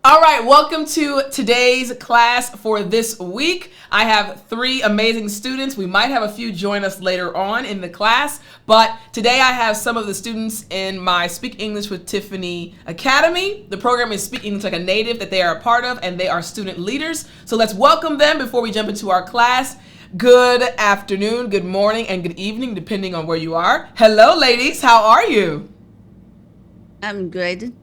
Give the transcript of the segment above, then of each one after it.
All right, welcome to today's class for this week. I have 3 amazing students. We might have a few join us later on in the class, but today I have some of the students in my Speak English with Tiffani Academy. The program is Speak English Like a Native that they are a part of, and they are student leaders. So let's welcome them before we jump into our class. Good afternoon, good morning, and good evening, depending on where you are. Hello, ladies. How are you? I'm good.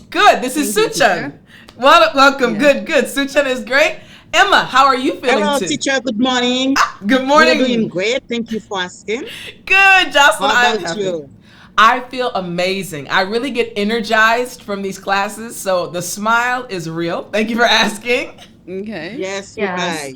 Good. This is Suchan. Well, welcome. Yeah. Good. Suchan is great. Emma, how are you feeling? Hello, teacher. Good morning. Good morning. You're doing great. Thank you for asking. Good, Jocelyn. How about you? I feel amazing. I really get energized from these classes, so the smile is real. Thank you for asking. Okay. Yes, right.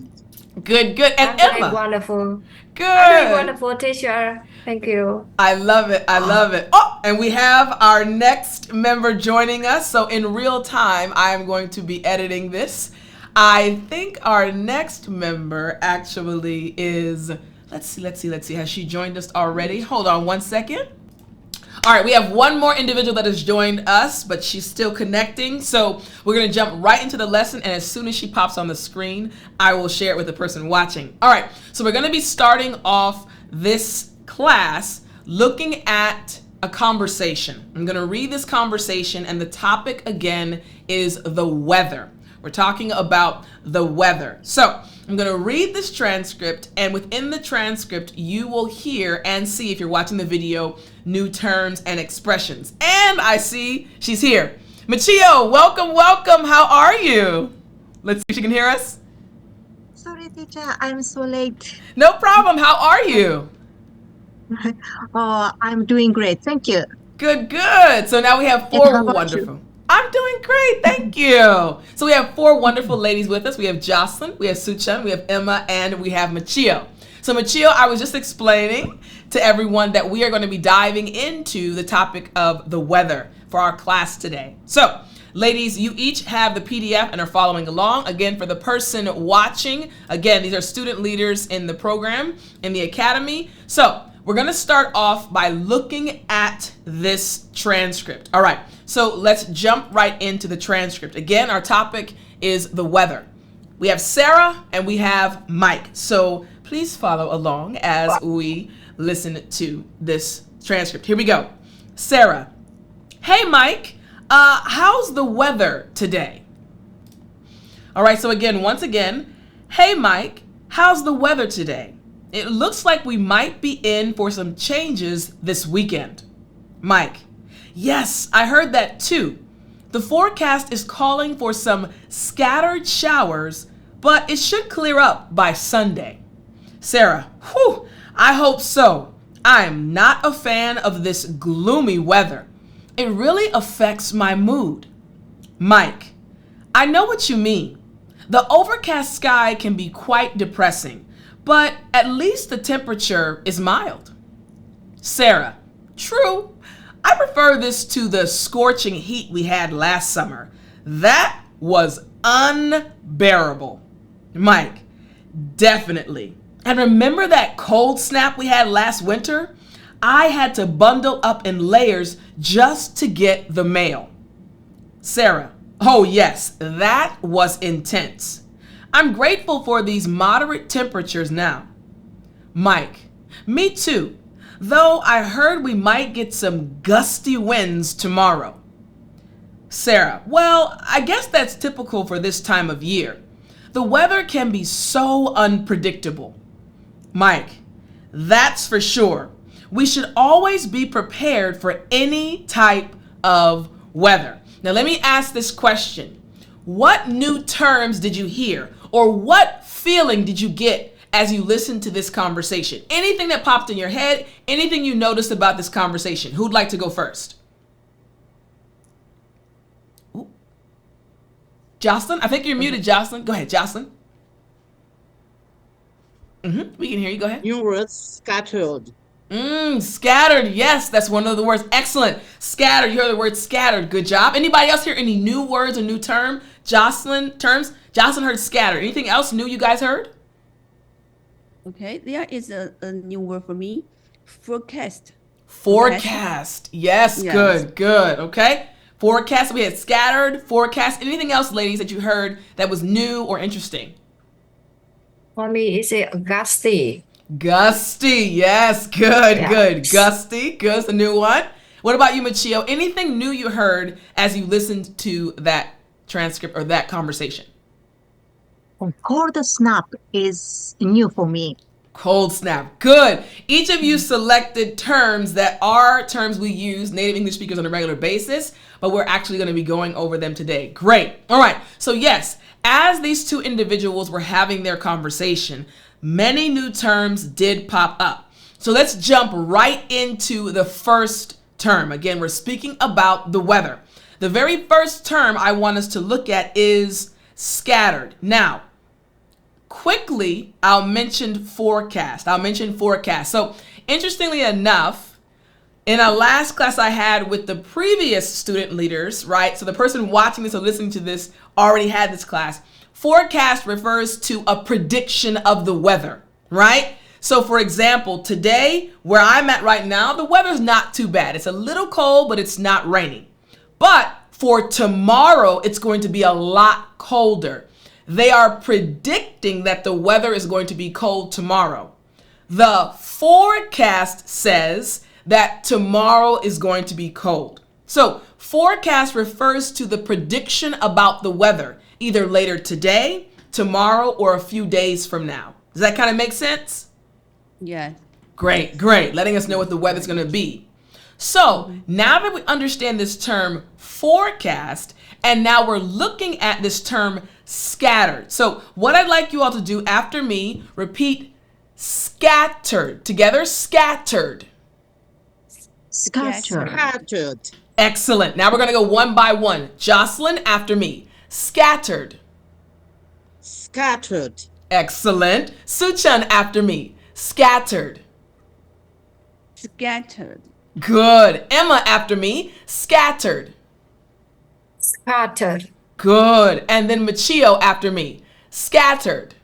Good. And I'm Emma. doing wonderful. Good. I'm doing wonderful, teacher. Thank you. I love it. Oh, and we have our next member joining us. So in real time, I am going to be editing this. I think our next member actually is, let's see. Has she joined us already? Hold on one second. All right, we have one more individual that has joined us, but she's still connecting. So we're going to jump right into the lesson. And as soon as she pops on the screen, I will share it with the person watching. All right, so we're going to be starting off this class looking at a conversation. I'm going to read this conversation, and the topic again is the weather. We're talking about the weather. So I'm going to read this transcript, and within the transcript, you will hear and see, if you're watching the video, new terms and expressions. And I see she's here. Machio, welcome. How are you? Let's see if she can hear us. Sorry, teacher, I'm so late. No problem. How are you? I'm doing great. Thank you. Good. So now we have 4 wonderful. I'm doing great. Thank you. So we have 4 wonderful ladies with us. We have Jocelyn, we have Suchan, we have Emma, and we have Machio. So Machio, I was just explaining to everyone that we are going to be diving into the topic of the weather for our class today. So ladies, you each have the PDF and are following along. Again, for the person watching, again, these are student leaders in the program, in the academy. So we're going to start off by looking at this transcript. All right, so let's jump right into the transcript. Again, our topic is the weather. We have Sarah and we have Mike. So please follow along as we listen to this transcript. Here we go. Sarah, hey Mike, how's the weather today? All right, so once again, hey Mike, how's the weather today? It looks like we might be in for some changes this weekend. Mike, yes, I heard that too. The forecast is calling for some scattered showers, but it should clear up by Sunday. Sarah, whew, I hope so. I'm not a fan of this gloomy weather. It really affects my mood. Mike, I know what you mean. The overcast sky can be quite depressing, but at least the temperature is mild. Sarah, true. I prefer this to the scorching heat we had last summer. That was unbearable. Mike, definitely. And remember that cold snap we had last winter? I had to bundle up in layers just to get the mail. Sarah, oh yes, that was intense. I'm grateful for these moderate temperatures now. Mike, me too, though I heard we might get some gusty winds tomorrow. Sarah, well, I guess that's typical for this time of year. The weather can be so unpredictable. Mike, that's for sure. We should always be prepared for any type of weather. Now let me ask this question. What new terms did you hear? Or what feeling did you get as you listened to this conversation? Anything that popped in your head, anything you noticed about this conversation? Who'd like to go first? Ooh. Jocelyn, I think you're muted, Jocelyn. Go ahead, Jocelyn. We can hear you. Go ahead. New words, scattered. Scattered. Yes, that's one of the words. Excellent. Scattered. You heard the word scattered. Good job. Anybody else hear any new words or new terms? Jocelyn heard scattered. Anything else new you guys heard? Okay, there is a new word for me. Forecast. Forecast. Yes, yeah. Good. Okay. Forecast. We had scattered, forecast. Anything else, ladies, that you heard that was new or interesting? For me, it's a gusty. Gusty. Yes, good, Yeah. good. Gusty. Good. It's a new one. What about you, Machio? Anything new you heard as you listened to that transcript or that conversation? Cold snap is new for me. Cold snap. Good. Each of you selected terms that are terms we use, native English speakers, on a regular basis, but we're actually going to be going over them today. Great. All right. So yes, as these two individuals were having their conversation, many new terms did pop up. So let's jump right into the first term. Again, we're speaking about the weather. The very first term I want us to look at is scattered. Now, quickly, I'll mention forecast. So interestingly enough, in a last class I had with the previous student leaders, right? So the person watching this or listening to this already had this class. Forecast refers to a prediction of the weather, right? So for example, today, where I'm at right now, the weather's not too bad. It's a little cold, but it's not raining. But for tomorrow, it's going to be a lot colder. They are predicting that the weather is going to be cold tomorrow. The forecast says that tomorrow is going to be cold. So forecast refers to the prediction about the weather, either later today, tomorrow, or a few days from now. Does that kind of make sense? Yes. Great, great. Letting us know what the weather's going to be. So now that we understand this term forecast, and now we're looking at this term scattered. So what I'd like you all to do after me, repeat scattered. Together, scattered. Scattered. Scattered. Excellent. Now we're going to go one by one. Jocelyn, after me. Scattered. Scattered. Excellent. Suchan, after me. Scattered. Scattered. Good. Emma, after me. Scattered. Scattered. Good. And then Machio after me. Scattered.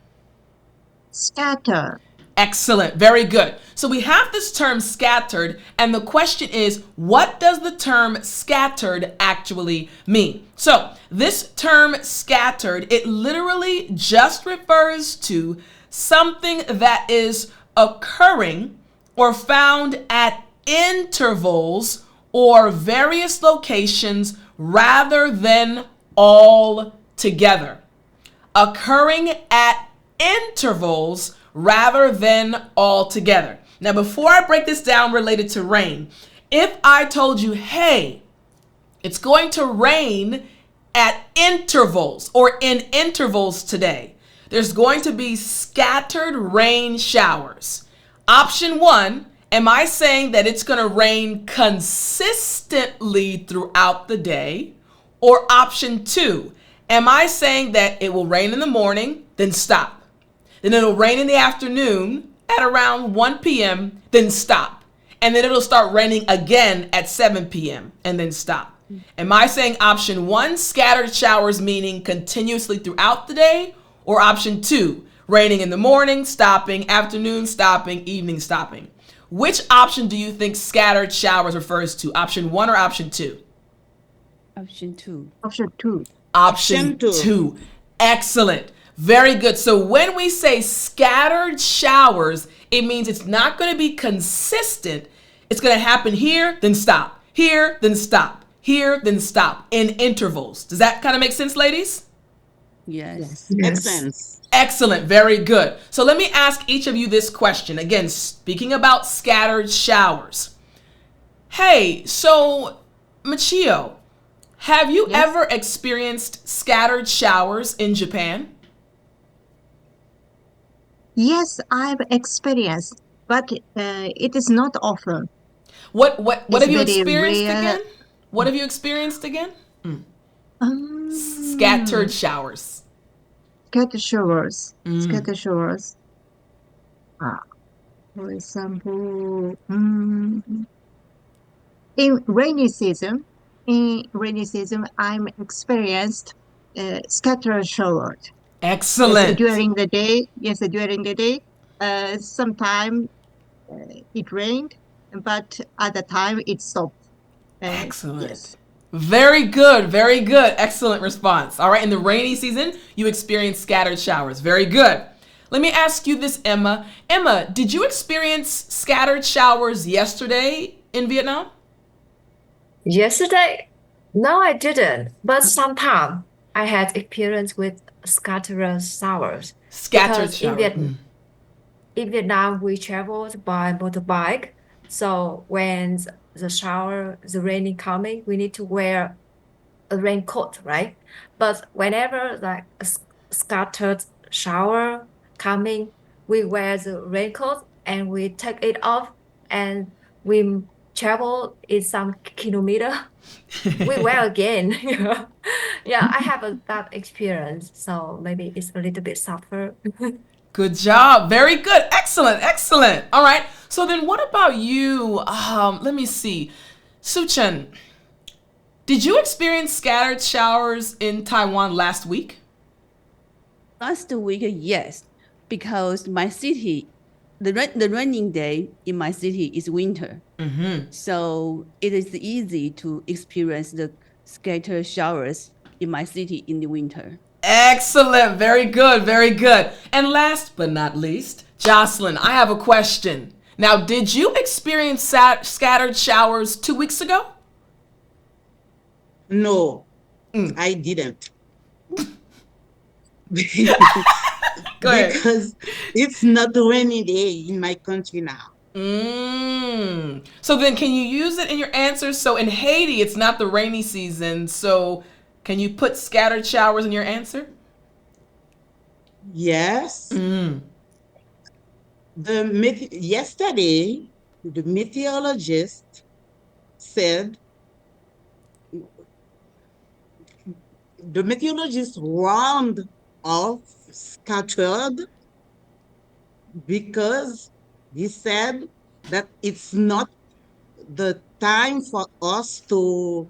Scatter. Excellent. Very good. So we have this term scattered, and the question is, what does the term scattered actually mean? So this term scattered, it literally just refers to something that is occurring or found at intervals or various locations rather than all together. Occurring at intervals rather than all together. Now, before I break this down related to rain, if I told you, hey, it's going to rain at intervals or in intervals today, there's going to be scattered rain showers. Option one, am I saying that it's going to rain consistently throughout the day? Or option two, am I saying that it will rain in the morning, then stop? Then it'll rain in the afternoon at around 1 p.m., then stop. And then it'll start raining again at 7 p.m. and then stop. Am I saying option one, scattered showers, meaning continuously throughout the day? Or option two, raining in the morning, stopping, afternoon, stopping, evening, stopping? Which option do you think scattered showers refers to? Option one or option two? Option 2. Option 2. Option two. Excellent. Very good. So when we say scattered showers, it means it's not going to be consistent. It's going to happen here, then stop. Here, then stop. Here, then stop. In intervals. Does that kind of make sense, ladies? Yes. Makes sense. Excellent. Very good. So let me ask each of you this question. Again, speaking about scattered showers. Hey, so Machio, have you ever experienced scattered showers in Japan? Yes, I've experienced, but it is not often. What It's have you very experienced rare. again? What have you experienced again? Um, Scattered showers. Scatter showers. Mm. Scatter showers. For example, in rainy season, I'm experienced scatter showers. Excellent. During the day, sometime it rained, but at the time it stopped. Excellent. Yes. Very good. Very good. Excellent response. All right. In the rainy season, you experience scattered showers. Very good. Let me ask you this, Emma. Emma, did you experience scattered showers yesterday in Vietnam? Yesterday? No, I didn't. But sometime I had experience with scattered showers Scattered because shower. in Vietnam we traveled by motorbike. So when the rain is coming, we need to wear a raincoat, right? But whenever like a scattered shower coming, we wear the raincoat and we take it off and we travel in some kilometer. We wear again. Yeah, I have a bad experience, so maybe it's a little bit suffer. Good job. Very good. Excellent. Excellent. All right. So then what about you? Let me see. Suchen, did you experience scattered showers in Taiwan last week? Last week, yes, because my city, the raining day in my city is winter. So it is easy to experience the scattered showers in my city in the winter. Excellent. Very good. Very good. And last but not least, Jocelyn, I have a question. Now, did you experience scattered showers 2 weeks ago? No, I didn't. Go ahead. Because it's not a rainy day in my country now. So then can you use it in your answers? So in Haiti, it's not the rainy season. So can you put scattered showers in your answer? Yes. Yesterday, the meteorologist said warned of scattered because he said that it's not the time for us to.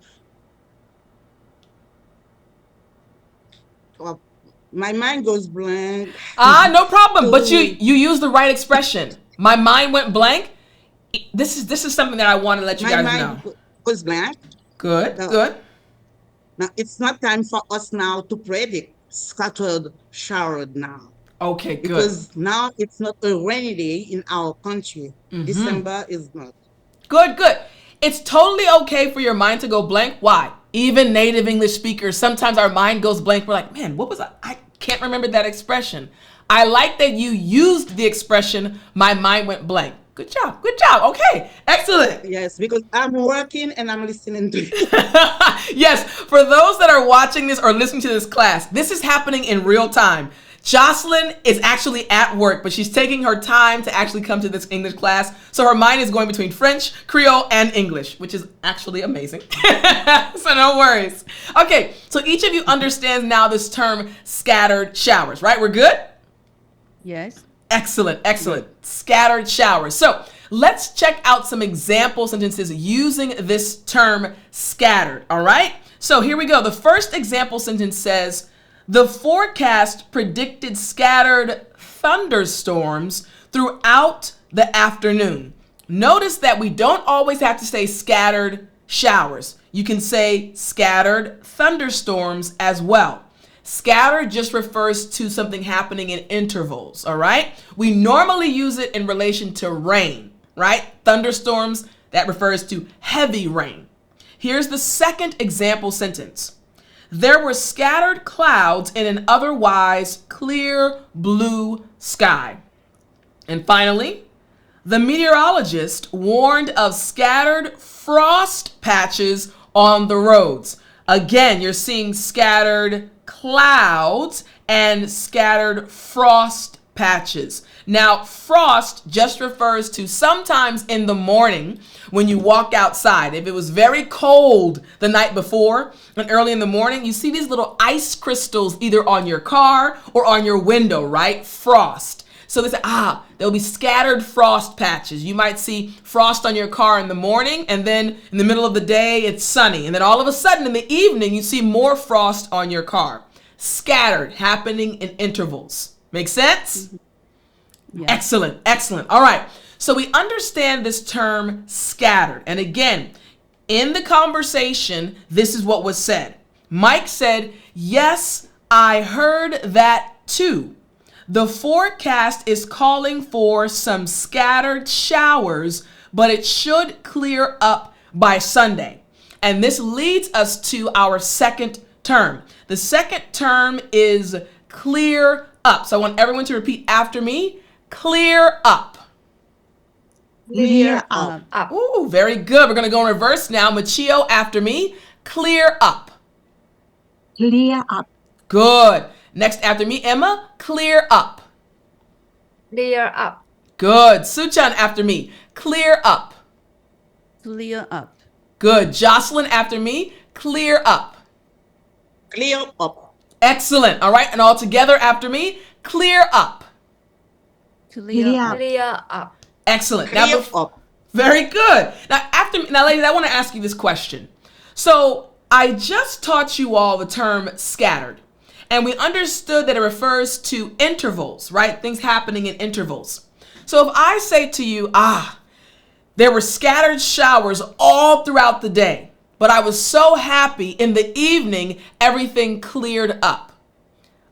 My mind goes blank. No problem. But you used the right expression. My mind went blank. This is something that I want to let you My guys mind know. goes blank. Good. No. Good. Now it's not time for us now to predict scattered showered now. Okay. Good. Because now it's not a rainy day in our country. December is not. Good. Good. It's totally okay for your mind to go blank. Why? Even native English speakers, sometimes our mind goes blank. We're like, man, what was I can't remember that expression. I like that you used the expression, my mind went blank. Good job. Good job. Okay. Excellent. Yes, because I'm working and I'm listening to you. Yes. For those that are watching this or listening to this class, this is happening in real time. Jocelyn is actually at work, but she's taking her time to actually come to this English class. So her mind is going between French, Creole, and English, which is actually amazing. So no worries. Okay, so each of you understands now this term scattered showers, right? We're good? Yes. Excellent, excellent. Scattered showers. So let's check out some example sentences using this term scattered, all right? So here we go. The first example sentence says, the forecast predicted scattered thunderstorms throughout the afternoon. Notice that we don't always have to say scattered showers. You can say scattered thunderstorms as well. Scattered just refers to something happening in intervals, all right? We normally use it in relation to rain, right? Thunderstorms, that refers to heavy rain. Here's the second example sentence. There were scattered clouds in an otherwise clear blue sky. And finally, the meteorologist warned of scattered frost patches on the roads. Again, you're seeing scattered clouds and scattered frost patches. Now, frost just refers to sometimes in the morning when you walk outside. If it was very cold the night before and early in the morning, you see these little ice crystals either on your car or on your window, right? Frost. So they say, there'll be scattered frost patches. You might see frost on your car in the morning, and then in the middle of the day, it's sunny. And then all of a sudden in the evening, you see more frost on your car. Scattered, happening in intervals. Make sense? Yeah. Excellent, excellent. All right. So we understand this term scattered. And again, In the conversation, this is what was said. Mike said, "Yes, I heard that too. The forecast is calling for some scattered showers, but it should clear up by Sunday." And this leads us to our second term. The second term is clear up. So I want everyone to repeat after me. Clear up. Clear up. up. Ooh, very good. We're going to go in reverse now. Machio after me. Clear up. Clear up. Good. Next after me, Emma. Clear up. Clear up. Good. Suchan after me. Clear up. Clear up. Good. Jocelyn after me. Clear up. Clear up. Excellent. All right. And all together after me. Clear up. Clear Clear up. up. Clear up. Excellent. Clear Now, up. very good. Now, ladies, I want to ask you this question. So I just taught you all the term scattered, and we understood that it refers to intervals, right? Things happening in intervals. So if I say to you, there were scattered showers all throughout the day, but I was so happy in the evening, everything cleared up.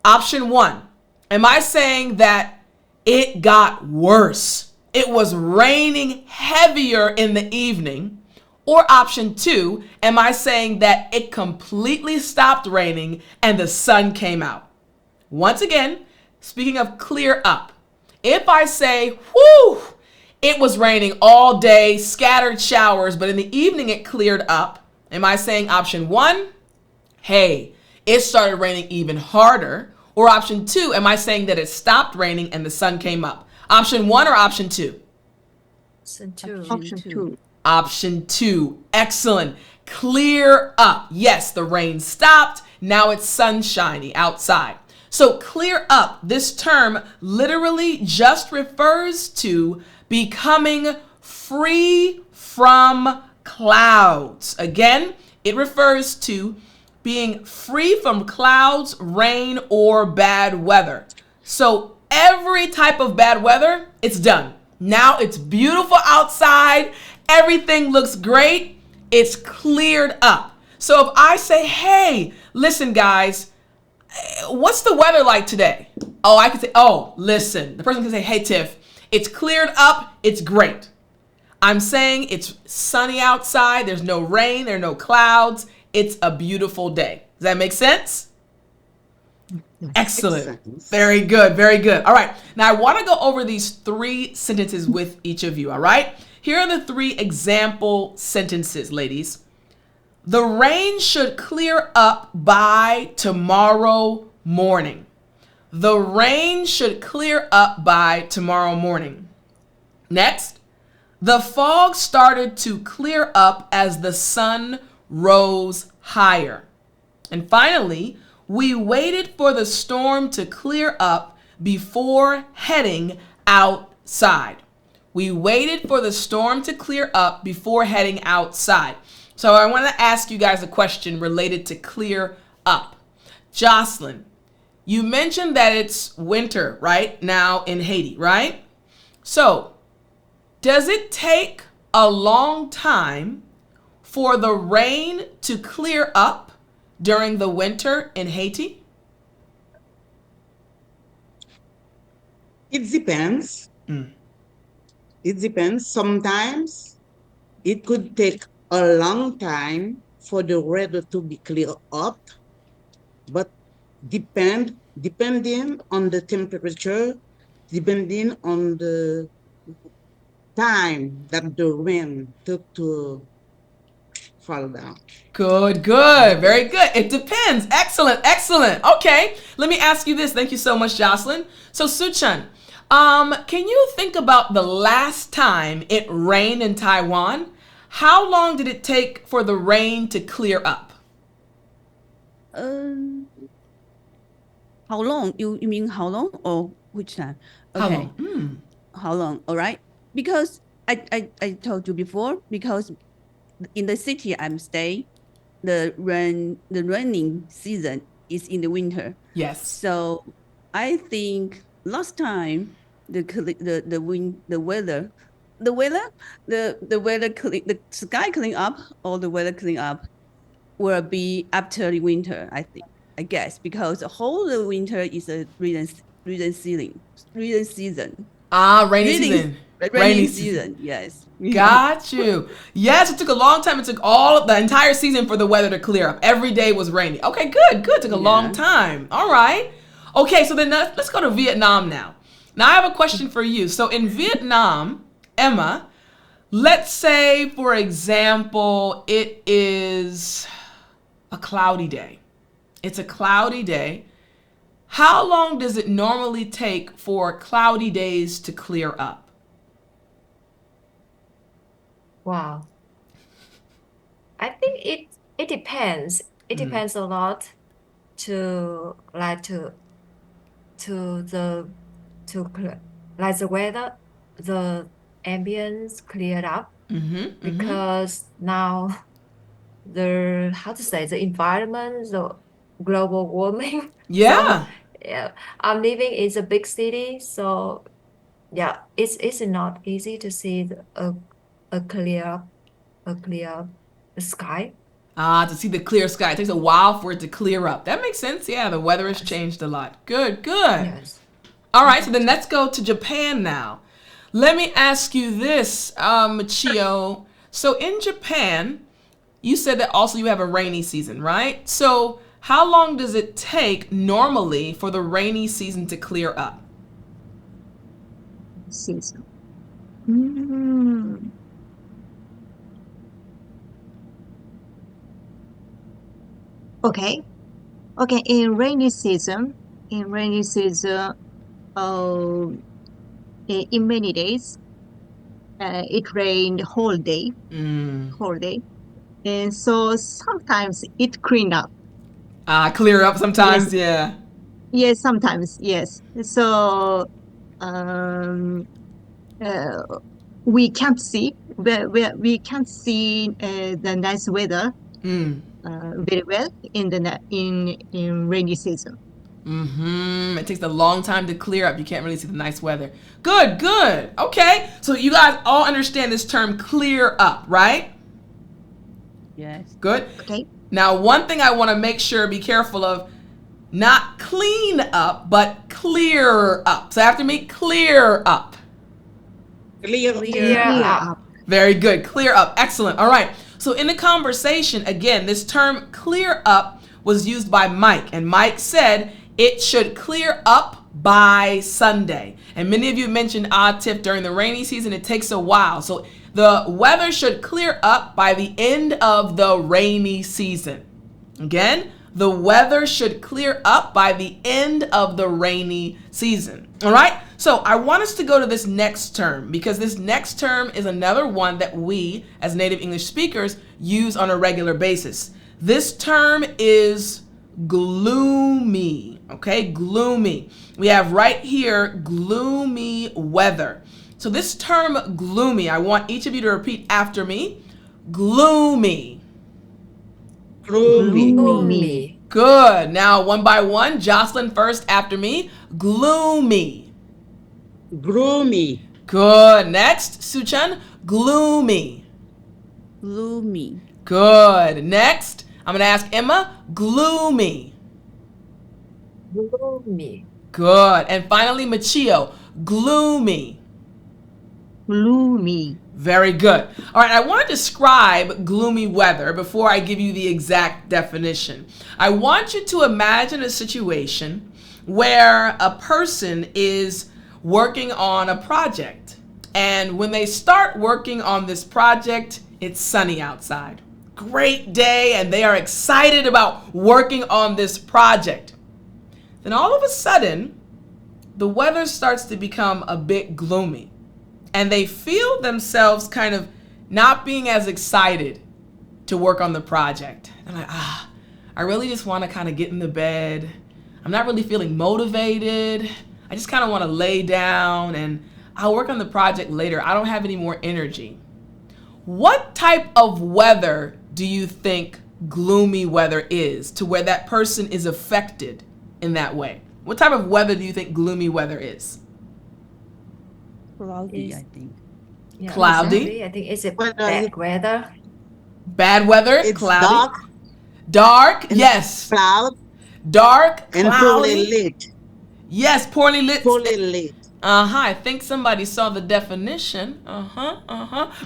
Option one, am I saying that it got worse? It was raining heavier in the evening. Or option two, am I saying that it completely stopped raining and the sun came out? Once again, speaking of clear up, if I say, whoo, it was raining all day, scattered showers, but in the evening it cleared up, am I saying option one, hey, it started raining even harder? Or option two, am I saying that it stopped raining and the sun came up? Option one or option two? Option two. Option 2. Option two. Excellent. Clear up. Yes, the rain stopped. Now it's sunshiny outside. So clear up, this term literally just refers to becoming free from clouds. Again, it refers to being free from clouds, rain, or bad weather. So every type of bad weather, it's done. Now it's beautiful outside. Everything looks great. It's cleared up. So if I say, hey, listen, guys, what's the weather like today? Oh, I can say, oh, listen. The person can say, hey, Tiff, it's cleared up. It's great. I'm saying it's sunny outside. There's no rain. There are no clouds. It's a beautiful day. Does that make sense? Excellent. Very good. Very good. All right. Now I want to go over these 3 sentences with each of you. All right. Here are the 3 example sentences, ladies. The rain should clear up by tomorrow morning. The rain should clear up by tomorrow morning. Next, the fog started to clear up as the sun rose higher. And finally, we waited for the storm to clear up before heading outside. We waited for the storm to clear up before heading outside. So I want to ask you guys a question related to clear up. Jocelyn, you mentioned that it's winter right now in Haiti, right? So does it take a long time for the rain to clear up during the winter in Haiti? It depends. It depends. Sometimes it could take a long time for the weather to be clear up, but depending on the temperature, depending on the time that the rain took to fall down. Good, good. Very good. It depends. Excellent, excellent. Okay, let me ask you this. Thank you so much, Jocelyn. So, Suchan, can you think about the last time it rained in Taiwan? How long did it take for the rain to clear up? How long? You mean how long or which time? How Okay. long? How long? All right. Because I told you before, because in the city I'm staying, the raining season is in the winter. Yes. So I think last time the weather the weather, the weather the sky clean up or the weather clean up will be after the winter, I guess, because the whole the winter is a reading season. Rainy Reading season. Rainy season, yes. Got you. Yes, it took a long time. It took the entire season for the weather to clear up. Every day was rainy. Okay, good. Took a long time. All right. Okay, so then let's go to Vietnam now. Now I have a question for you. So in Vietnam, Emma, let's say, for example, it is a cloudy day. It's a cloudy day. How long does it normally take for cloudy days to clear up? Wow. I think it depends. It depends a lot to like to the like the weather, the ambience cleared up because now the environment, the global warming. Yeah. So yeah, I'm living in a big city, so yeah, it's not easy to see a clear sky. To see the clear sky. It takes a while for it to clear up. That makes sense. Yeah, the weather has changed a lot. Good. Yes. All right, so then let's go to Japan now. Let me ask you this, Michio. So in Japan, you said that also you have a rainy season, right? So how long does it take normally for the rainy season to clear up? Season. Mm. Okay. In rainy season, uh, in many days, it rained whole day, and so sometimes it clean up. Clear up sometimes, yeah. Yes, sometimes, yes. So we can't see the nice weather very well in rainy season. It takes a long time to clear up. You can't really see the nice weather. Good. Okay, so you guys all understand this term clear up, right? Yes. Good. Okay. Now, one thing I want to make sure, be careful of, not clean up, but clear up. So after me, clear up. Clear up. Very good. Clear up. Excellent. All right. So in the conversation, again, this term clear up was used by Mike. And Mike said it should clear up by Sunday. And many of you mentioned, Tiff, during the rainy season, it takes a while. So the weather should clear up by the end of the rainy season. Again, the weather should clear up by the end of the rainy season. All right. So I want us to go to this next term because this next term is another one that we as native English speakers use on a regular basis. This term is gloomy. Okay, gloomy. We have right here gloomy weather. So this term gloomy, I want each of you to repeat after me. Gloomy. Gloomy. Good. Now one by one, Jocelyn first after me. Gloomy. Good. Next, Suchan. Gloomy. Good. Next, I'm going to ask Emma. Gloomy. Good. And finally, Michio. Gloomy. Very good. All right, I want to describe gloomy weather before I give you the exact definition. I want you to imagine a situation where a person is working on a project. And when they start working on this project, it's sunny outside. Great day, and they are excited about working on this project. Then all of a sudden, the weather starts to become a bit gloomy. And they feel themselves kind of not being as excited to work on the project. They're like, I really just want to kind of get in the bed. I'm not really feeling motivated. I just kind of want to lay down and I'll work on the project later. I don't have any more energy. What type of weather do you think gloomy weather is to where that person is affected in that way? What type of weather do you think gloomy weather is? Cloudy, I think. Yeah, Cloudy. I think it's a Whether bad weather. Bad weather, it's cloudy. dark Dark, and yes. cloud Dark, and poorly cloudy. lit. Yes, poorly lit. Poorly lit. I think somebody saw the definition.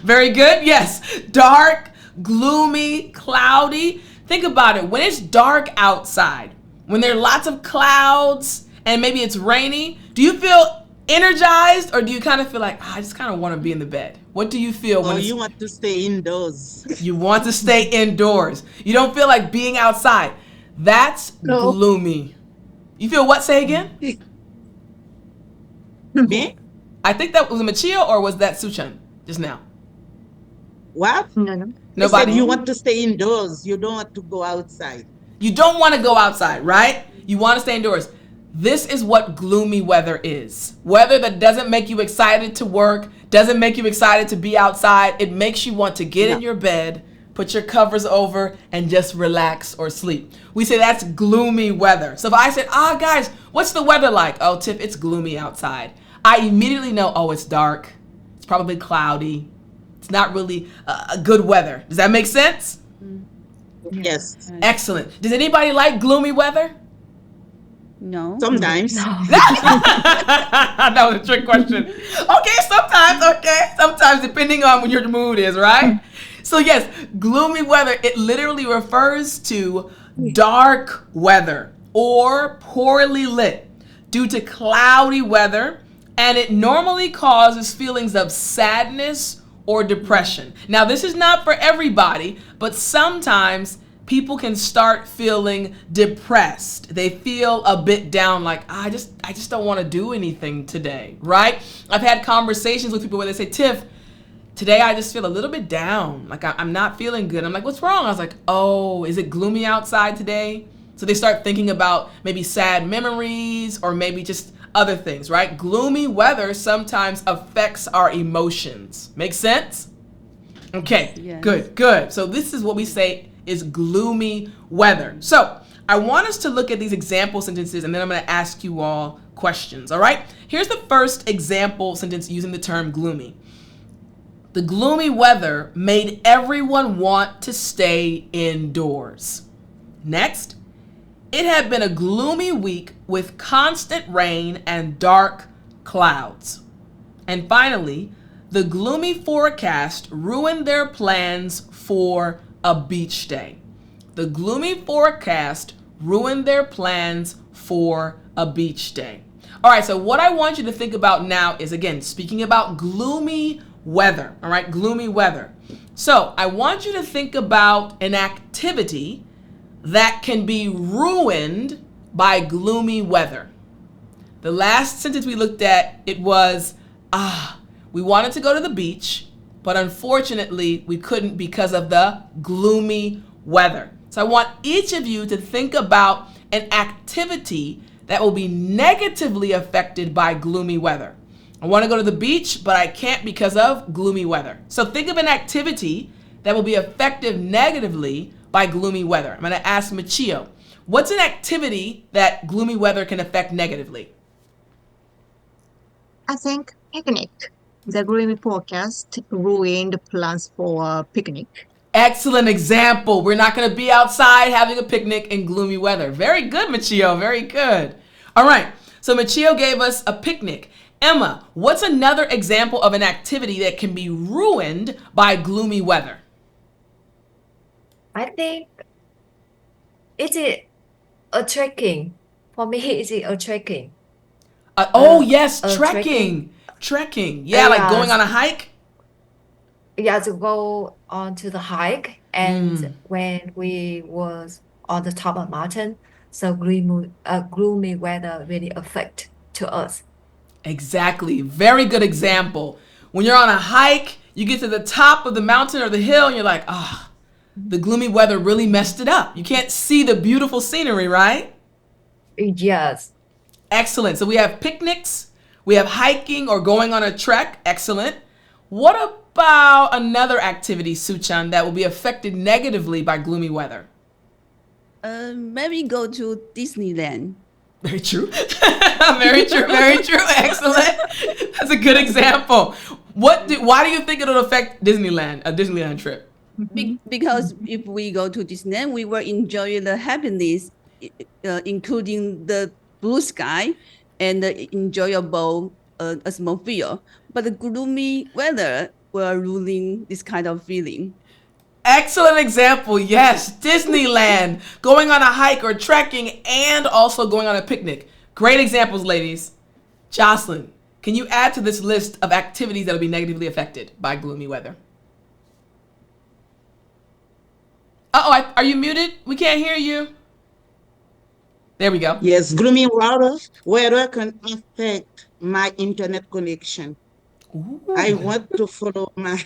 Very good. Yes. Dark, gloomy, cloudy. Think about it. When it's dark outside, when there are lots of clouds and maybe it's rainy, do you feel energized or do you kind of feel like, I just kind of want to be in the bed? What do you feel when Or it's, you want to stay indoors. you want to stay indoors? You don't feel like being outside. That's No. gloomy. You feel what? Say again? Me? I think that was Machio or was that Suchan just now? What? No. You said Nobody? you want to stay indoors. You don't want to go outside. You don't want to go outside, right? You want to stay indoors. This is what gloomy weather is. Weather that doesn't make you excited to work, doesn't make you excited to be outside. It makes you want to get in your bed, put your covers over, and just relax or sleep. We say that's gloomy weather. So if I said, guys, what's the weather like? Oh, Tiff, it's gloomy outside. I immediately know, oh, it's dark. It's probably cloudy. It's not really a good weather. Does that make sense? Yes. Excellent. Does anybody like gloomy weather? No. Sometimes. That was a trick question. Okay, sometimes depending on what your mood is, right? So yes, gloomy weather, it literally refers to dark weather or poorly lit due to cloudy weather, and it normally causes feelings of sadness or depression. Now, this is not for everybody, but sometimes people can start feeling depressed. They feel a bit down, like, I just don't want to do anything today, right? I've had conversations with people where they say, Tiff, today I just feel a little bit down. Like I'm not feeling good. I'm like, what's wrong? I was like, oh, is it gloomy outside today? So they start thinking about maybe sad memories or maybe just other things, right? Gloomy weather sometimes affects our emotions. Make sense? Okay, Yes. good. So this is what we say is gloomy weather. So I want us to look at these example sentences and then I'm going to ask you all questions, all right? Here's the first example sentence using the term gloomy. The gloomy weather made everyone want to stay indoors. Next, it had been a gloomy week with constant rain and dark clouds. And finally, the gloomy forecast ruined their plans for a beach day. The gloomy forecast ruined their plans for a beach day. All right, so what I want you to think about now is, again, speaking about gloomy weather, all right, gloomy weather. So I want you to think about an activity that can be ruined by gloomy weather. The last sentence we looked at, it was, we wanted to go to the beach, but unfortunately we couldn't because of the gloomy weather. So I want each of you to think about an activity that will be negatively affected by gloomy weather. I want to go to the beach, but I can't because of gloomy weather. So think of an activity that will be affected negatively by gloomy weather. I'm going to ask Machio, what's an activity that gloomy weather can affect negatively? I think picnic. The gloomy forecast ruined plans for a picnic. Excellent example. We're not going to be outside having a picnic in gloomy weather. Very good, Machio. Very good. All right. So Machio gave us a picnic. Emma, what's another example of an activity that can be ruined by gloomy weather? I think it's a trekking. For me, it's a trekking. Yes, trekking. Trekking. Yeah, like Yes. going on a hike. Yeah, to go on to the hike, and when we was on the top of mountain, so gloomy weather really affect to us. Exactly. Very good example. When you're on a hike, you get to the top of the mountain or the hill and you're like, the gloomy weather really messed it up. You can't see the beautiful scenery, right? Yes. Excellent. So we have picnics, we have hiking or going on a trek. Excellent. What about another activity, Suchan, that will be affected negatively by gloomy weather? Maybe go to Disneyland. Very true. Very true. Excellent. That's a good example. Why do you think it'll affect Disneyland, a Disneyland trip? Because if we go to Disneyland, we will enjoy the happiness, including the blue sky and the enjoyable atmosphere. But the gloomy weather will ruin this kind of feeling. Excellent example. Yes, Disneyland, going on a hike or trekking, and also going on a picnic. Great examples, ladies. Jocelyn, can you add to this list of activities that will be negatively affected by gloomy weather? Uh-oh, are you muted? We can't hear you. There we go. Yes, gloomy weather can affect my internet connection. I want to follow my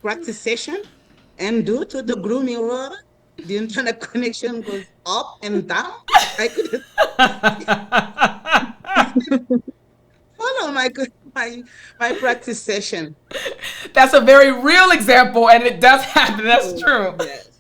practice session, and due to the gloomy weather, the internet connection goes up and down. I couldn't follow my practice session. That's a very real example, and it does happen. That's true. Yes.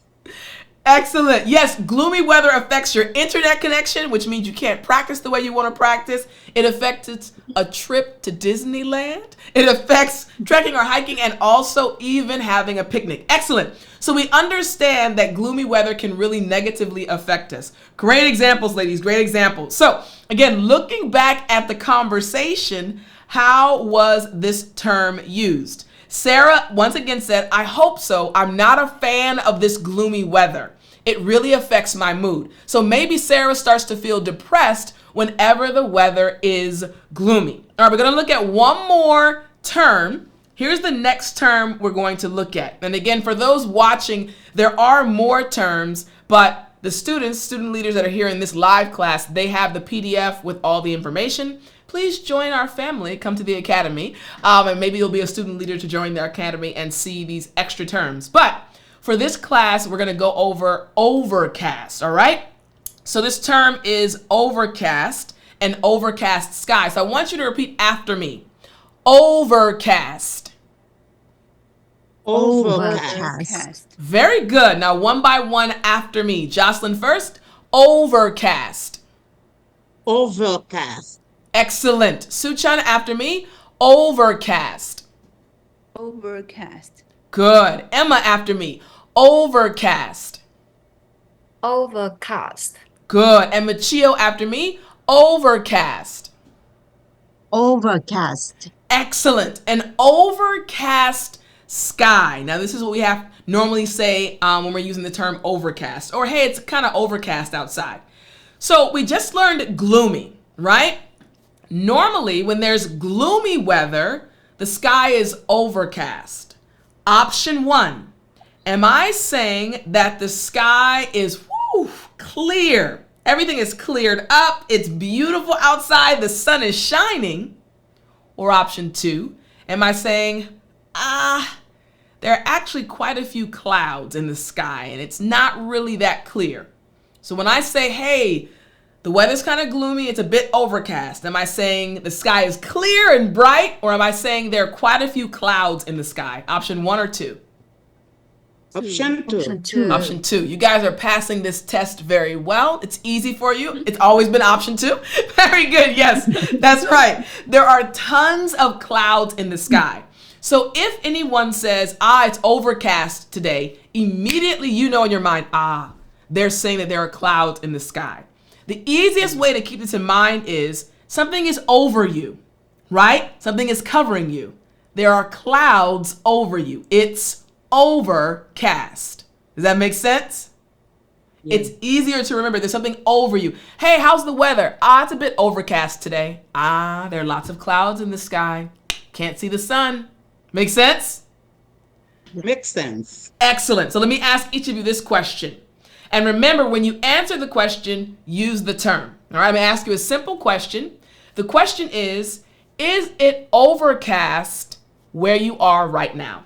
Excellent. Yes, gloomy weather affects your internet connection, which means you can't practice the way you want to practice. It affects a trip to Disneyland. It affects trekking or hiking, and also even having a picnic. Excellent. So we understand that gloomy weather can really negatively affect us. Great examples, ladies. Great examples. So again, looking back at the conversation, how was this term used? Sarah once again said, I hope so. I'm not a fan of this gloomy weather. It really affects my mood. So maybe Sarah starts to feel depressed whenever the weather is gloomy. All right, we're going to look at one more term. Here's the next term we're going to look at. And again, for those watching, there are more terms, but the student leaders that are here in this live class, they have the PDF with all the information. Please join our family, come to the academy, and maybe you'll be a student leader to join the academy and see these extra terms. But for this class, we're going to go over overcast, all right? So this term is overcast and overcast sky. So I want you to repeat after me. Overcast. Overcast. Very good. Now one by one after me. Jocelyn first. Overcast. Overcast. Excellent. Suchan after me. Overcast. Overcast. Good. Emma after me. Overcast. Overcast. Good. And Machio after me. Overcast. Overcast. Excellent. An overcast sky. Now this is what we have normally say when we're using the term overcast. Or hey, it's kind of overcast outside. So we just learned gloomy, right? Normally when there's gloomy weather, the sky is overcast. Option 1. Am I saying that the sky is clear? Everything is cleared up. It's beautiful outside. The sun is shining. Or option 2, am I saying, there are actually quite a few clouds in the sky and it's not really that clear. So when I say, hey, the weather's kind of gloomy, it's a bit overcast, am I saying the sky is clear and bright, or am I saying there are quite a few clouds in the sky? Option 1 or 2? Option 2. Option 2. Option 2. You guys are passing this test very well. It's easy for you. It's always been option 2. Very good. Yes, that's right. There are tons of clouds in the sky. So if anyone says, it's overcast today, immediately you know in your mind, they're saying that there are clouds in the sky. The easiest way to keep this in mind is something is over you, right? Something is covering you. There are clouds over you. It's overcast. Does that make sense? Yeah. It's easier to remember there's something over you. Hey, how's the weather? It's a bit overcast today. There are lots of clouds in the sky. Can't see the sun. Make sense? Makes sense. Excellent. So let me ask each of you this question. And remember, when you answer the question, use the term. All right, I'm going to ask you a simple question. The question is it overcast where you are right now?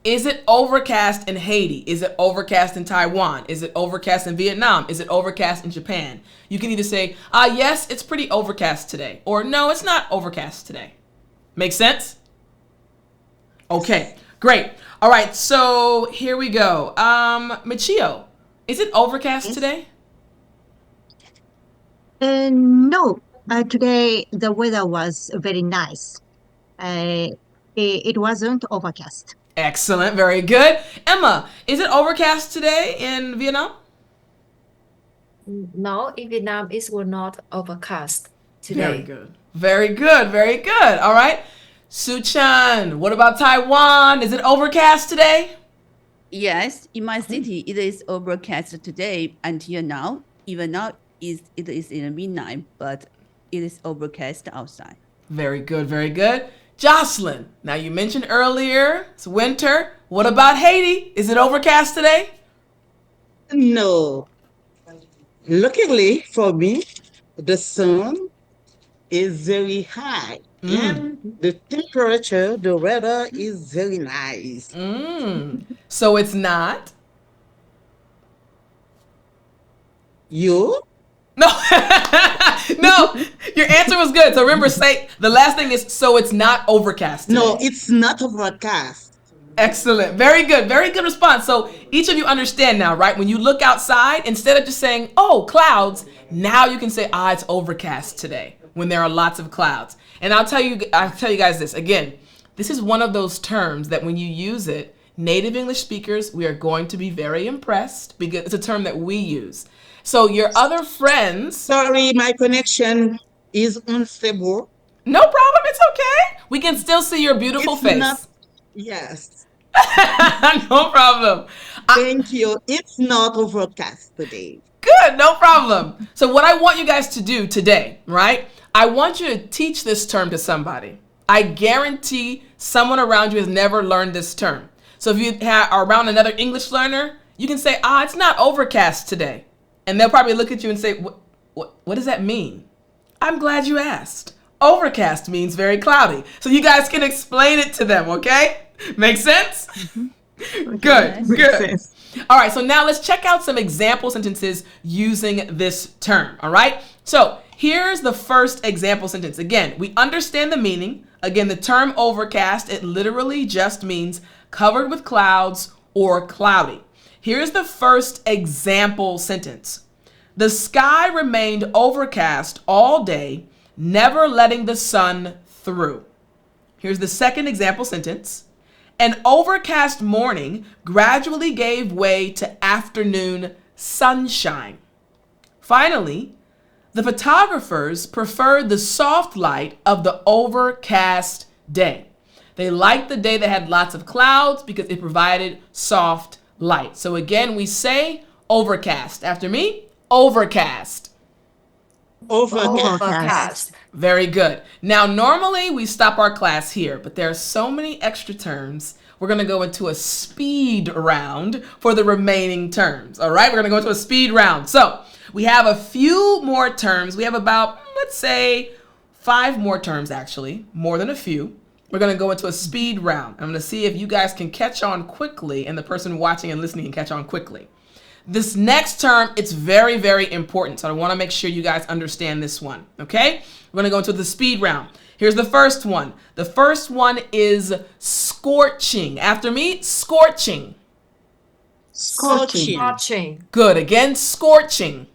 Is it overcast in Haiti? Is it overcast in Taiwan? Is it overcast in Vietnam? Is it overcast in Japan? You can either say, yes, it's pretty overcast today, or no, it's not overcast today. Make sense? Okay, great. All right, so here we go. Michio, is it overcast today? No, today the weather was very nice. it wasn't overcast. Excellent. Very good. Emma, is it overcast today in Vietnam? No, in Vietnam, it was not overcast Very today. good. Very good. Very good. All right. Suchan, what about Taiwan? Is it overcast today? Yes, in my city, it is overcast today until now. Even now, it is in the midnight, but it is overcast outside. Very good. Very good. Jocelyn, now you mentioned earlier it's winter. What about Haiti? Is it overcast today? No. Luckily for me, the sun is very high and the temperature, the weather is very nice. So it's not? You? No. No. Your answer was good. So remember, say the last thing is so it's not overcast today. No, it's not overcast. Excellent. Very good. Very good response. So each of you understand now, right? When you look outside, instead of just saying, oh, clouds, now you can say, it's overcast today when there are lots of clouds. And I'll tell you guys this again. This is one of those terms that when you use it, native English speakers, we are going to be very impressed because it's a term that we use. So your other friends. Sorry, my connection is unstable. No problem. It's okay. We can still see your beautiful It's face. not. Yes. No problem. Thank you. It's not overcast today. Good, no problem. So what I want you guys to do today, right? I want you to teach this term to somebody. I guarantee someone around you has never learned this term. So if you are around another English learner, you can say, it's not overcast today. And they'll probably look at you and say, what does that mean? I'm glad you asked. Overcast means very cloudy. So you guys can explain it to them, okay? Make sense? Good, good. All right, so now let's check out some example sentences using this term, all right? So here's the first example sentence. Again, we understand the meaning. Again, the term overcast, it literally just means covered with clouds or cloudy. Here's the first example sentence. The sky remained overcast all day, never letting the sun through. Here's the second example sentence. An overcast morning gradually gave way to afternoon sunshine. Finally, the photographers preferred the soft light of the overcast day. They liked the day that had lots of clouds because it provided soft light. So again, we say overcast. After me, overcast. Overcast. Very good. Now, normally we stop our class here, but there are so many extra terms. We're going to go into a speed round for the remaining terms. All right, we're going to go into a speed round. So we have a few more terms. We have about, let's say, 5 more terms, actually, more than a few. We're going to go into a speed round. I'm going to see if you guys can catch on quickly and the person watching and listening can catch on quickly. This next term, it's very, very important. So I want to make sure you guys understand this one. Okay? We're going to go into the speed round. Here's the first one. The first one is scorching. After me, scorching. Scorching. Good. Again, scorching.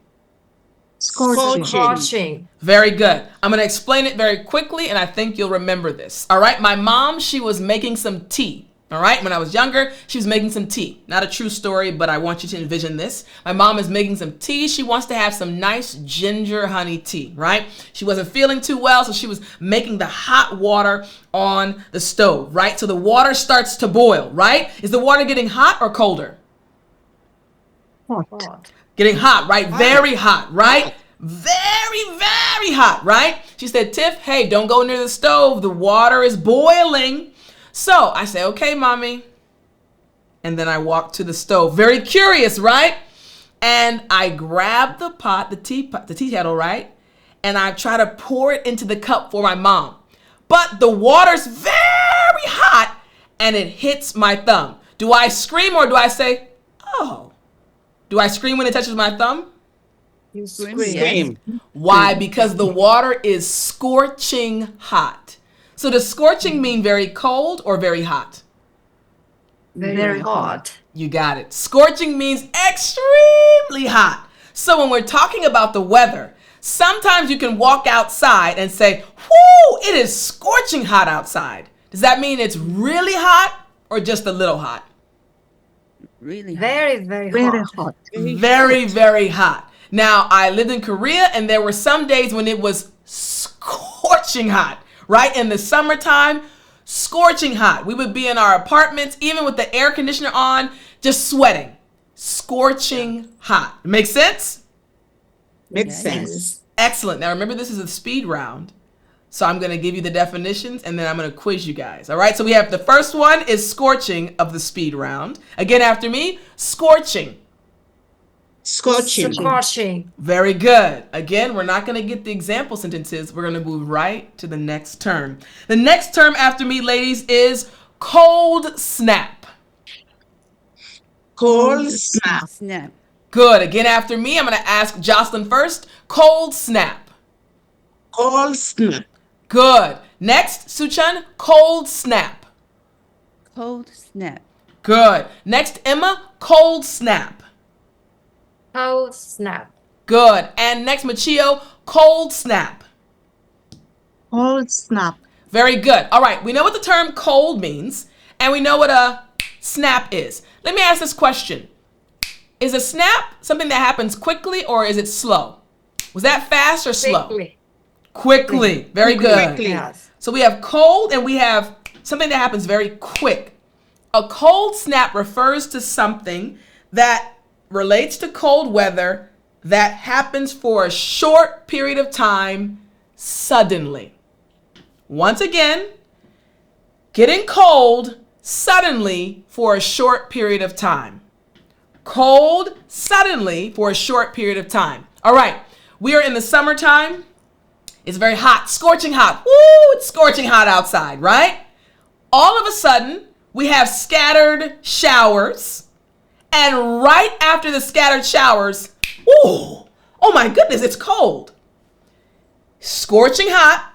Scorching. Very good. I'm going to explain it very quickly, and I think you'll remember this. All right? My mom, she was making some tea. All right? When I was younger, she was making some tea. Not a true story, but I want you to envision this. My mom is making some tea. She wants to have some nice ginger honey tea, right? She wasn't feeling too well, so she was making the hot water on the stove, right? So the water starts to boil, right? Is the water getting hot or colder? Hot. Getting hot, right? Very hot, right? Very, very hot, right? She said, Tiff, hey, don't go near the stove. The water is boiling. So I say, okay, mommy. And then I walk to the stove. Very curious, right? And I grab the pot, the tea kettle, right? And I try to pour it into the cup for my mom. But the water's very hot and it hits my thumb. Do I scream or do I say, oh? Do I scream when it touches my thumb? You Scream. Why? Because the water is scorching hot. So does scorching mean very cold or very hot? Very hot. You got it. Scorching means extremely hot. So when we're talking about the weather, sometimes you can walk outside and say, whoo, it is scorching hot outside. Does that mean it's really hot or just a little hot? Really hot. Very, very Very hot. hot. Very, very hot. Now, I lived in Korea and there were some days when it was scorching hot, right? In the summertime, scorching hot. We would be in our apartments, even with the air conditioner on, just sweating. Scorching hot. Make sense? Makes Yes. sense. Excellent. Now, remember, this is a speed round. So I'm going to give you the definitions and then I'm going to quiz you guys. All right. So we have the first one is scorching of the speed round. Again, after me, scorching. Scorching. Scorching. Very good. Again, we're not going to get the example sentences. We're going to move right to the next term. The next term after me, ladies, is cold snap. Cold snap. Snap. Good. Again, after me, I'm going to ask Jocelyn first. Cold snap. Cold snap. Good. Next, Suchan, cold snap. Cold snap. Good. Next, Emma, cold snap. Cold snap. Good. And next, Machio, cold snap. Cold snap. Very good. All right. We know what the term cold means, and we know what a snap is. Let me ask this question. Is a snap something that happens quickly or is it slow? Was that fast or slow? Quickly. Quickly. Very good. Quickly. Yes. So we have cold and we have something that happens very quick. A cold snap refers to something that relates to cold weather that happens for a short period of time suddenly. Once again, getting cold suddenly for a short period of time. Cold suddenly for a short period of time. All right, we are in the summertime. It's very hot, scorching hot. Woo, it's scorching hot outside, right? All of a sudden, we have scattered showers. And right after the scattered showers, ooh, oh my goodness, it's cold. Scorching hot.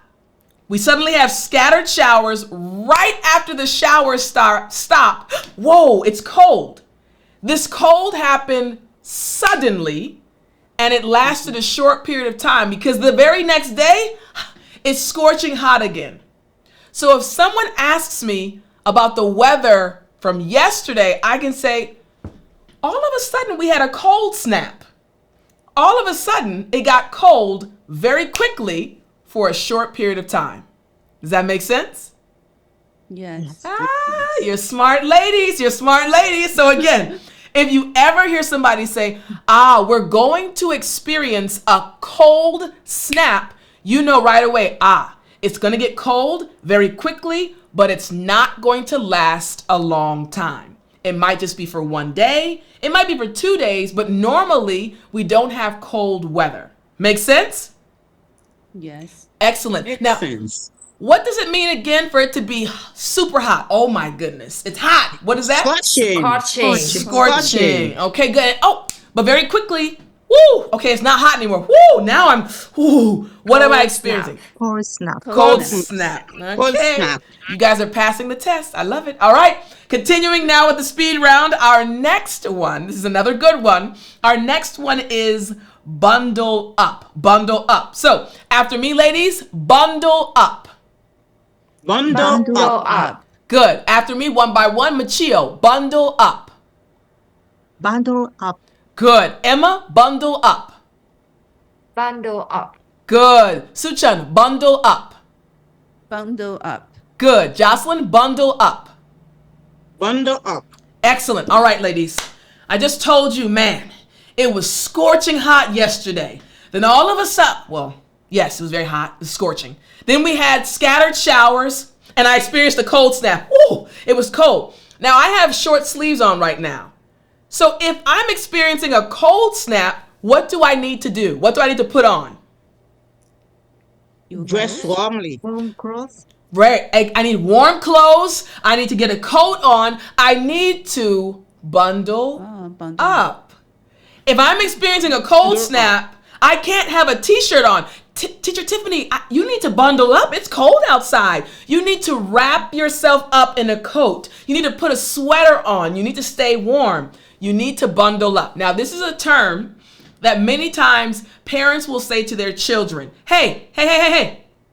We suddenly have scattered showers right after the showers stop. Whoa, it's cold. This cold happened suddenly and it lasted a short period of time because the very next day it's scorching hot again. So if someone asks me about the weather from yesterday, I can say, all of a sudden we had a cold snap. All of a sudden it got cold very quickly for a short period of time. Does that make sense? Yes. You're smart ladies. You're smart ladies. So again, if you ever hear somebody say, we're going to experience a cold snap, you know right away, it's going to get cold very quickly, but it's not going to last a long time. It might just be for one day. It might be for 2 days, but normally we don't have cold weather. Make sense? Yes. Excellent. Makes Now, sense. what does it mean again for it to be super hot? Oh my goodness. It's hot. What is that? Scorching. Scorching. Scorching. Okay, good. Oh, but very quickly. Woo. Okay, it's not hot anymore. Woo. Now I'm. Woo. What am I Cold experiencing? Cold snap. Cold snap. snap. Cold Okay. snap. You guys are passing the test. I love it. All right. Continuing now with the speed round. Our next one. This is another good one. Our next one is bundle up. Bundle up. So after me, ladies, bundle up. Bundle Bundle up. up. Good. After me, one by one, Machio, bundle up. Bundle up. Good. Emma, bundle up. Bundle up. Good. Suchan, bundle up. Bundle up. Good. Jocelyn, bundle up. Bundle up. Excellent. All right, ladies. I just told you, man, it was scorching hot yesterday. Then all of a sudden, well, yes, it was very hot. It was scorching. Then we had scattered showers, and I experienced a cold snap. Ooh, it was cold. Now, I have short sleeves on right now. So if I'm experiencing a cold snap, what do I need to do? What do I need to put on? You Dress hold. warmly. Warm clothes. Right. I need warm clothes. I need to get a coat on. I need to bundle Bundle up. If I'm experiencing a cold snap, I can't have a t-shirt on. Teacher Tiffani, you need to bundle up. It's cold outside. You need to wrap yourself up in a coat. You need to put a sweater on. You need to stay warm. You need to bundle up. Now, this is a term that many times parents will say to their children, hey,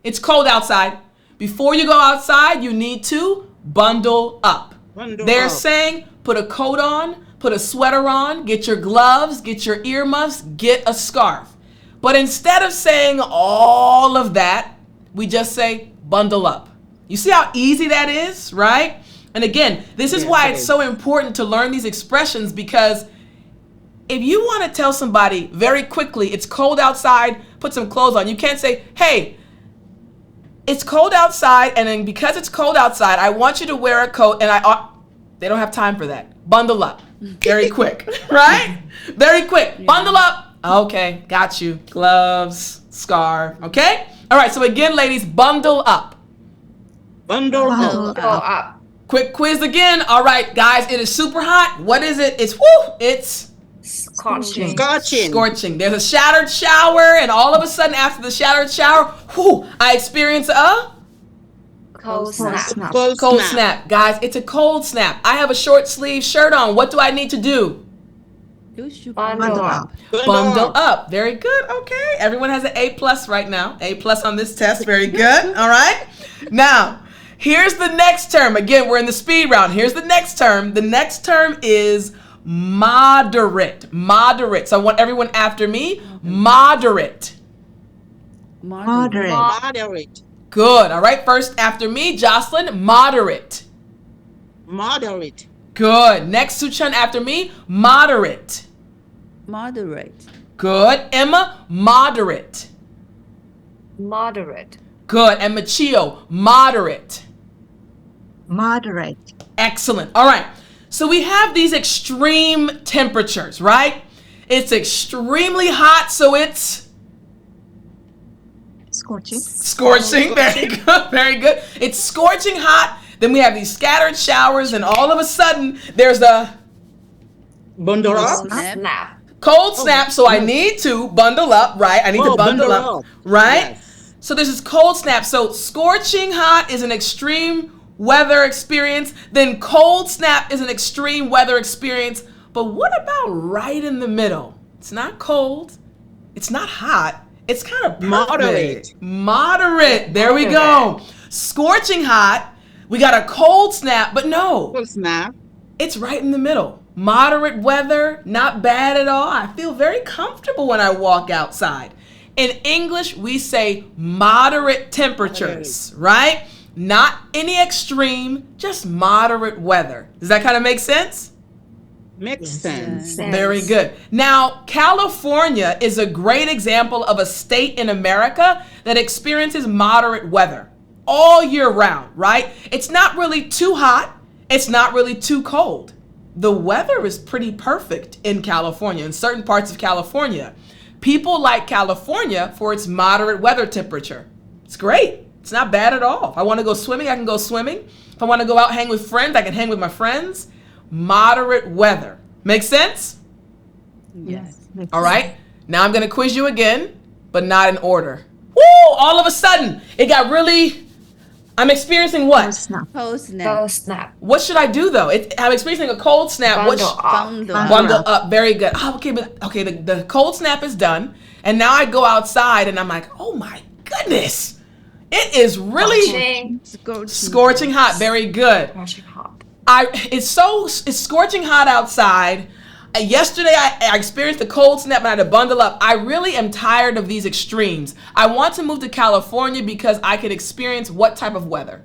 it's cold outside. Before you go outside, you need to bundle up. They're saying put a coat on, put a sweater on, get your gloves, get your earmuffs, get a scarf. But instead of saying all of that, we just say bundle up. You see how easy that is, right? And again, this is why it's so important to learn these expressions, because if you want to tell somebody very quickly, it's cold outside, put some clothes on. You can't say, hey, it's cold outside, and then because it's cold outside, I want you to wear a coat, and they don't have time for that. Bundle up. Very quick, right? Very quick. Yeah. Bundle up. Okay, got you. Gloves, scarf, okay? All right, so again, ladies, bundle up. Bundle up. Quick quiz again. All right, guys, it is super hot. What is it? It's Scorching. Scorching. There's a shattered shower, and all of a sudden, after the shattered shower, I experience a Cold snap. Cold snap. Guys, it's a cold snap. I have a short sleeve shirt on. What do I need to do? Bundle up. Bundle up. Very good. Okay. Everyone has an A+ right now. A+ on this test. Very good. All right. Now, here's the next term. Again, we're in the speed round. Here's the next term. The next term is moderate. Moderate. So I want everyone after me. Moderate. Moderate. Good. All right. First after me, Jocelyn. Moderate. Moderate. Good. Next, Suchan after me. Moderate. Moderate. Good. Emma. Moderate. Moderate. Good. And Machio. Moderate. Moderate. Excellent. All right. So we have these extreme temperatures, right? It's extremely hot, so it's Scorching. scorching. Very good. Very good. It's scorching hot. Then we have these scattered showers, and all of a sudden, there's a Bundle up. Snap. cold snap. So I need to bundle up, right? I need to bundle up, right? Yes. So there's this cold snap. So scorching hot is an extreme weather experience. Then cold snap is an extreme weather experience. But what about right in the middle? It's not cold. It's not hot. It's kind of perfect. Moderate. There we go. Scorching hot. We got a cold snap, but no. Cold snap. It's right in the middle. Moderate weather, not bad at all. I feel very comfortable when I walk outside. In English, we say moderate temperatures, right? Not any extreme, just moderate weather. Does that kind of make sense? Makes sense. Very good. Now, California is a great example of a state in America that experiences moderate weather all year round, right? It's not really too hot. It's not really too cold. The weather is pretty perfect in California, in certain parts of California. People like California for its moderate weather temperature. It's great. It's not bad at all. If I want to go swimming, I can go swimming. If I want to go out hang with friends, I can hang with my friends. Moderate weather. Make sense? Yes. All right. Now I'm going to quiz you again, but not in order. Woo! All of a sudden, it got really... I'm experiencing what? Cold snap. Cold snap. What should I do though? I'm experiencing a cold snap. Bundle up. Very good. Oh, okay, the cold snap is done, and now I go outside and I'm like, oh my goodness, it is really scorching hot. Very good. Scorching hot. It's scorching hot outside. Yesterday I experienced the cold snap and I had to bundle up. I really am tired of these extremes. I want to move to California because I could experience what type of weather?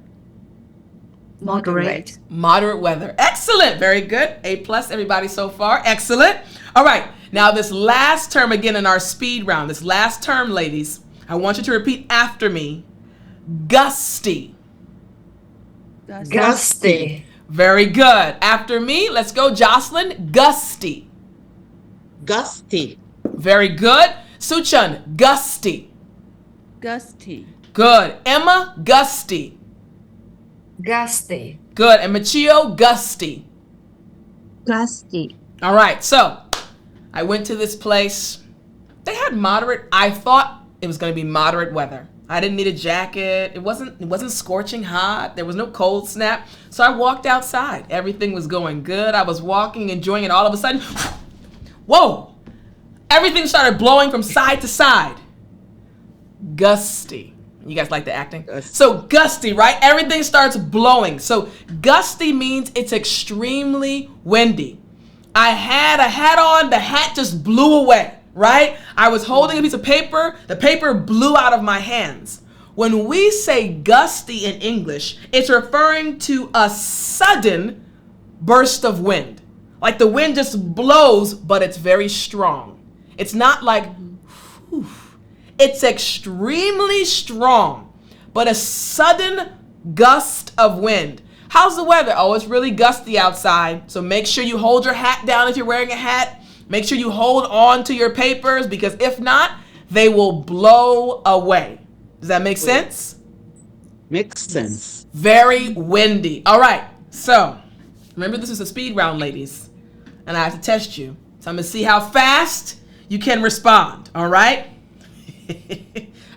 Moderate. Moderate weather. Excellent. Very good. A+ everybody so far. Excellent. All right. Now this last term again in our speed round. This last term, ladies, I want you to repeat after me. Gusty. Gusty. Very good. After me, let's go, Jocelyn. Gusty. Gusty. Very good. Suchan, gusty. Gusty. Good. Emma, gusty. Gusty. Good. And Machio, gusty. Gusty. All right. So I went to this place. They had moderate. I thought it was going to be moderate weather. I didn't need a jacket. It wasn't scorching hot. There was no cold snap. So I walked outside. Everything was going good. I was walking, enjoying it. All of a sudden, whoa, everything started blowing from side to side. Gusty. You guys like the acting? Gusty. So gusty, right? Everything starts blowing. So gusty means it's extremely windy. I had a hat on, the hat just blew away, right? I was holding a piece of paper, the paper blew out of my hands. When we say gusty in English, it's referring to a sudden burst of wind. Like the wind just blows, but it's very strong. It's not like, whew. It's extremely strong, but a sudden gust of wind. How's the weather? Oh, it's really gusty outside. So make sure you hold your hat down if you're wearing a hat. Make sure you hold on to your papers, because if not, they will blow away. Does that make sense? Makes sense. Very windy. All right. So remember, this is a speed round, ladies, and I have to test you. So I'm going to see how fast you can respond. All right.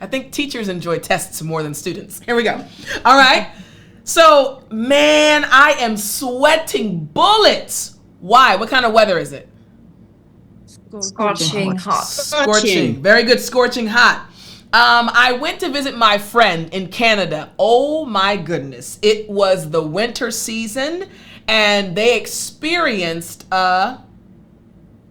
I think teachers enjoy tests more than students. Here we go. All right. So, man, I am sweating bullets. Why? What kind of weather is it? Scorching hot. Scorching. Very good. Scorching hot. I went to visit my friend in Canada. Oh my goodness. It was the winter season and they experienced a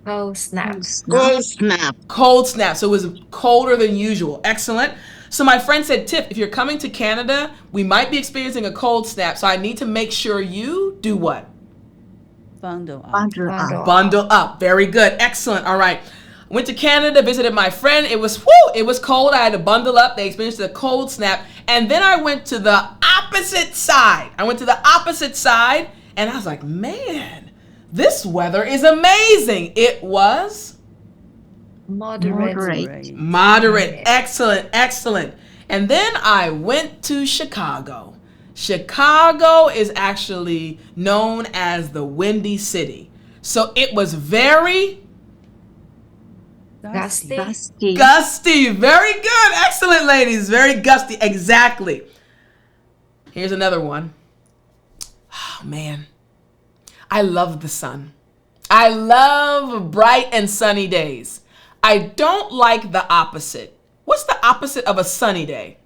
Cold snap. Cold snap. cold snap. So it was colder than usual. Excellent. So my friend said, Tiff, if you're coming to Canada, we might be experiencing a cold snap. So I need to make sure you do what? Bundle up. Bundle up. Very good. Excellent. All right. Went to Canada, visited my friend. It was cold. I had to bundle up. They experienced a cold snap. And then I went to the opposite side. And I was like, man, this weather is amazing. It was moderate. Excellent. And then I went to Chicago. Chicago is actually known as the Windy City. So it was very Gusty. gusty. Very good. Excellent, ladies. Very gusty. Exactly. Here's another one. Oh, man. I love the sun. I love bright and sunny days. I don't like the opposite. What's the opposite of a sunny day?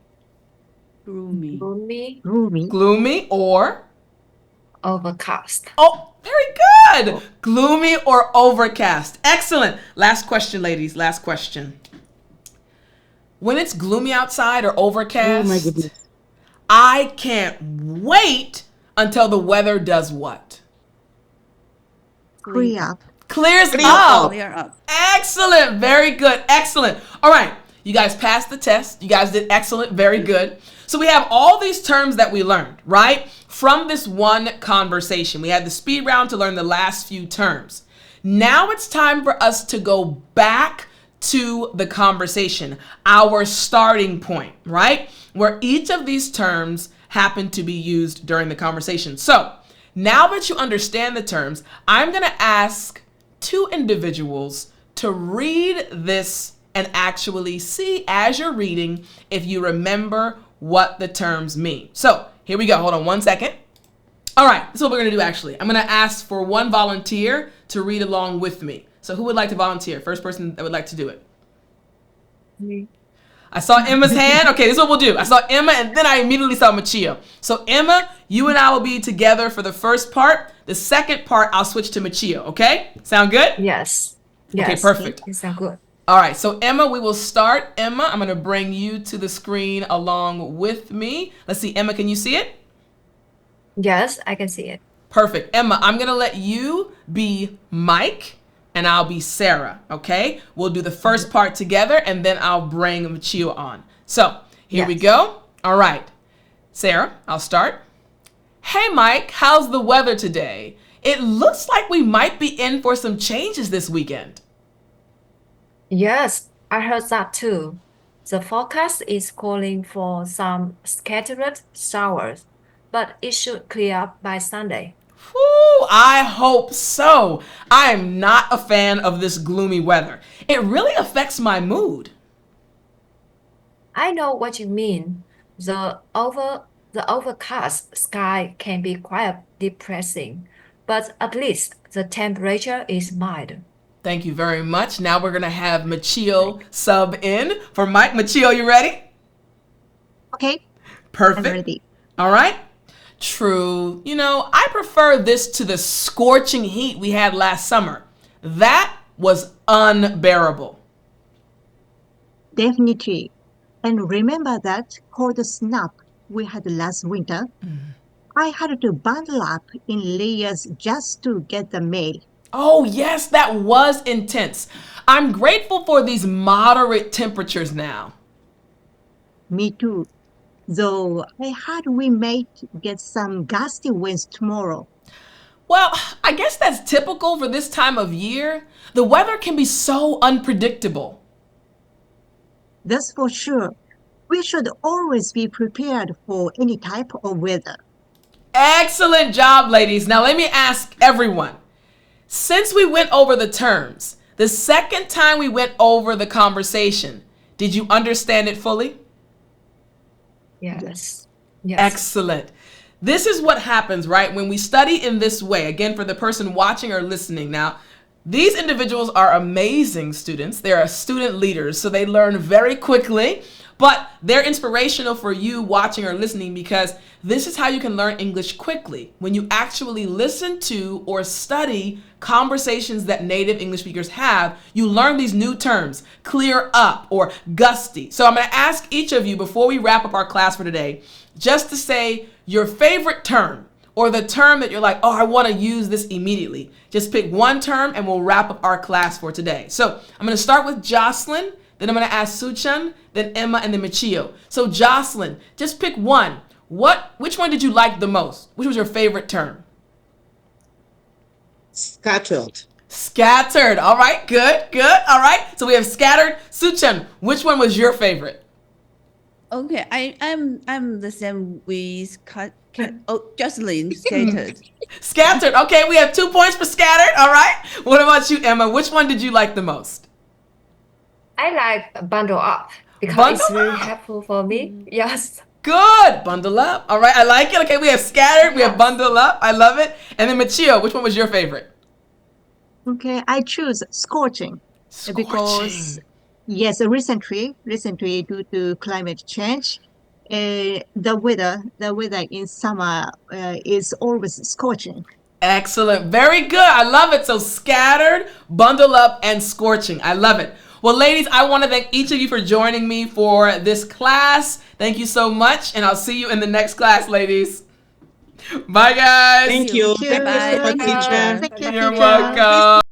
Gloomy. Gloomy or? Overcast. Oh, very good. Gloomy or overcast. Excellent. Last question, ladies. Last question. When it's gloomy outside or overcast, Oh my goodness. I can't wait until the weather does what? Clear up. Clears Clear up. up. Clear up. Excellent. Very good. Excellent. All right. You guys passed the test. You guys did excellent. Very good. So we have all these terms that we learned, right? From this one conversation. We had the speed round to learn the last few terms. Now it's time for us to go back to the conversation, our starting point, right? Where each of these terms happen to be used during the conversation. So now that you understand the terms, I'm going to ask two individuals to read this and actually see as you're reading if you remember what the terms mean. So here we go. Hold on one second. All right, this is what we're going to do actually. I'm going to ask for one volunteer to read along with me. So who would like to volunteer? First person that would like to do it. I saw Emma's hand. Okay, this is what we'll do. I saw Emma and then I immediately saw Machio. So Emma, you and I will be together for the first part. The second part, I'll switch to Machio. Okay? Sound good? Yes. Okay, perfect. It sounds good. All right, so Emma, we will start. Emma, I'm going to bring you to the screen along with me. Let's see, Emma, can you see it? Yes, I can see it. Perfect. Emma, I'm going to let you be Mike and I'll be Sarah, okay? We'll do the first part together and then I'll bring Machio on. So here we Yes. go. All right. Sarah, I'll start. Hey, Mike, how's the weather today? It looks like we might be in for some changes this weekend. Yes, I heard that too. The forecast is calling for some scattered showers, but it should clear up by Sunday. Whew, I hope so. I am not a fan of this gloomy weather. It really affects my mood. I know what you mean. The overcast sky can be quite depressing, but at least the temperature is mild. Thank you very much. Now we're going to have Machio sub in for Mike. Machio, you ready? Okay, I'm Perfect. ready. All right. True. I prefer this to the scorching heat we had last summer. That was unbearable. Definitely. And remember that cold snap we had last winter? I had to bundle up in layers just to get the mail. Oh, yes, that was intense. I'm grateful for these moderate temperatures now. Me too. Though I heard we might get some gusty winds tomorrow. Well, I guess that's typical for this time of year. The weather can be so unpredictable. That's for sure. We should always be prepared for any type of weather. Excellent job, ladies. Now, let me ask everyone. Since we went over the terms, the second time we went over the conversation, did you understand it fully? Yes. Yes. Excellent. This is what happens, right? When we study in this way, again, for the person watching or listening now, these individuals are amazing students. They are student leaders, so they learn very quickly, but they're inspirational for you watching or listening because this is how you can learn English quickly. When you actually listen to or study conversations that native English speakers have, you learn these new terms, clear up or gusty. So I'm going to ask each of you before we wrap up our class for today, just to say your favorite term or the term that you're like, oh, I want to use this immediately. Just pick one term and we'll wrap up our class for today. So I'm going to start with Jocelyn, then I'm going to ask Suchan, then Emma, and then Michio. So Jocelyn, just pick one. Which one did you like the most? Which was your favorite term? Scattered. Scattered. All right, good. All right. So we have scattered. Suchan, which one was your favorite? Okay, I'm the same with Jocelyn scattered. Scattered. Okay, we have 2 points for scattered. All right. What about you, Emma? Which one did you like the most? I like bundle up because Bundle it's really up. helpful for me. Yes. Good. Bundle up. All right, I like it. Okay, we have scattered. We have bundle up. I love it. And then Michio, which one was your favorite? Okay, I choose scorching because Scorching. yes, recently due to climate change, the weather in summer is always scorching. Excellent. Very good. I love it. So scattered, bundle up, and scorching. I love it. Well, ladies, I want to thank each of you for joining me for this class. Thank you so much, and I'll see you in the next class, ladies. Bye, guys. Thank you. Thank you. Thank you so Bye. much, Thank you, teacher. teacher. Thank you, You're teacher. welcome.